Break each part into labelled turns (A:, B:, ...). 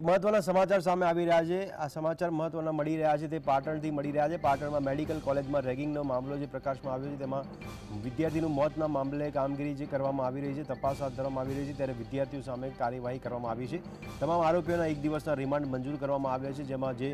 A: મહત્વના સમાચાર સામે આવી રહ્યા છે। આ સમાચાર મહત્વના મળી રહ્યા છે તે પાટણથી મળી રહ્યા છે। પાટણમાં મેડિકલ કોલેજમાં રેગિંગનો મામલો જે પ્રકાશમાં આવ્યો છે તેમાં વિદ્યાર્થીનું મોતના મામલે કામગીરી જે કરવામાં આવી રહી છે, તપાસ હાથ ધરવામાં આવી રહી છે, ત્યારે વિદ્યાર્થીઓ સામે કાર્યવાહી કરવામાં આવી છે। તમામ આરોપીઓના 1 દિવસના રિમાન્ડ મંજૂર કરવામાં આવ્યા છે, જેમાં જે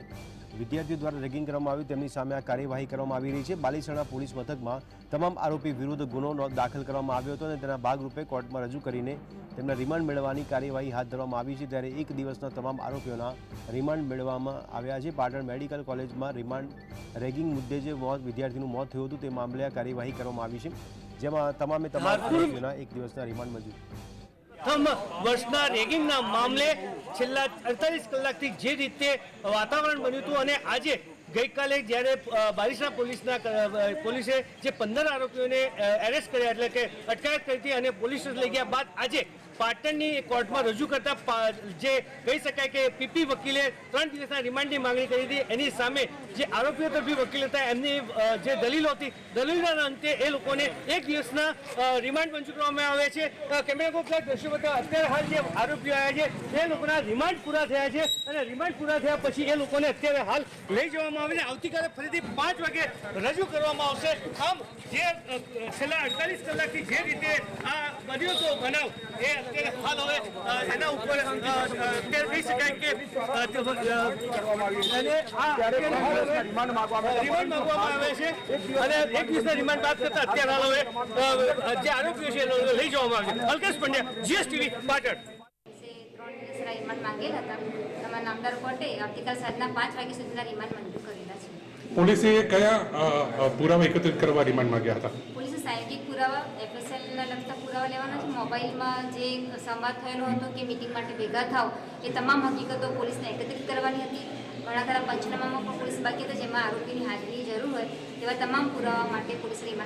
A: વિદ્યાર્થીઓ દ્વારા રેગિંગ કરવામાં આવ્યું તેમની સામે આ કાર્યવાહી કરવામાં આવી રહી છે। બાલીસણા પોલીસ મથકમાં તમામ આરોપી વિરુદ્ધ ગુનો દાખલ કરવામાં આવ્યો હતો અને તેના ભાગરૂપે કોર્ટમાં રજૂ કરીને તેમના રિમાન્ડ મેળવવાની કાર્યવાહી હાથ ધરવામાં આવી છે। ત્યારે 1 દિવસના તમામ આરોપીઓના રિમાન્ડ મેળવવામાં આવ્યા છે। પાટણ મેડિકલ કોલેજમાં રેગિંગ મુદ્દે જે વિદ્યાર્થીનું મોત થયું હતું તે મામલે આ કાર્યવાહી કરવામાં આવી છે, જેમાં તમામ આરોપીઓના 1 દિવસના રિમાન્ડ મંજૂર।
B: પ્રથમ વર્ષના રેગિંગના મામલે છેલ્લા 48 કલાકથી જે રીતે વાતાવરણ બન્યું હતું અને આજે ગઈકાલે જ્યારે બાલીસણા પોલીસે જે 15 આરોપીઓને એરેસ્ટ કર્યા એટલે કે અટકાયત કરી હતી અને પોલીસ લઈ ગયા બાદ આજે પાટણની કોર્ટમાં રજૂ કરતા જે કહી શકાય કે પીપી વકીલે 3 દિવસના રિમાન્ડની માંગણી કરી હતી, એની સામે જે આરોપીઓ તરફી વકીલ હતા એમની જે દલીલો હતી, દલીલોના અંતે એ લોકોને 1 દિવસના રિમાન્ડ મંજૂર કરવામાં આવ્યા છે। કેમેરા કોર્ટના દ્રશ્યો બતાવવા અત્યારે હાલ જે આરોપીઓ આવ્યા છે એ લોકોના રિમાન્ડ પૂરા થયા છે અને રિમાન્ડ પૂરા થયા પછી એ લોકોને અત્યારે હાલ લઈ જવામાં આવે છે। આવતીકાલે ફરીથી 5 વાગે રજૂ કરવામાં આવશે। આમ જે છેલ્લા 48 કલાકથી જે રીતે આ બન્યો હતો બનાવ એ અત્યારે હાલ હવે એના ઉપર અત્યારે કહી શકાય કે રિમાન્ડ માંગવામાં આવે છે અને 1 દિવસના રિમાન્ડ બાદ કરતા અત્યારે હાલ હવે જે આરોપીઓ છે લઈ જવામાં આવે છે। અલ્કેશ પંડ્યા, જીએસટીવી, પાટણ।
C: 3 દિવસના રિમાન્ડ માંગેલા હતા, તમારા નામદાર કોર્ટે આવતીકાલ સાંજના 5 વાગ્યા સુધીના રિમાન્ડ મંજૂર કરેલા છે।
D: પોલીસે કયા પુરાવા એકત્રિત કરવા રિમાન્ડ માંગ્યા હતા?
C: પોલીસે સાયન્ટિફિક પુરાવા, એફએસએલના લગતા પુરાવા લેવાના છે। મોબાઈલમાં જે સંવાદ થયેલો હતો કે મીટિંગ માટે ભેગા થાવ એ તમામ હકીકતો પોલીસને એકત્રિત કરવાની હતી। ઘણા ખરા પંચનામામાં પણ પોલીસ બાકી હતા જેમાં આરોપીની હાજરીની જરૂર હોય તેવા તમામ પુરાવા માટે પોલીસ રિમાન્ડ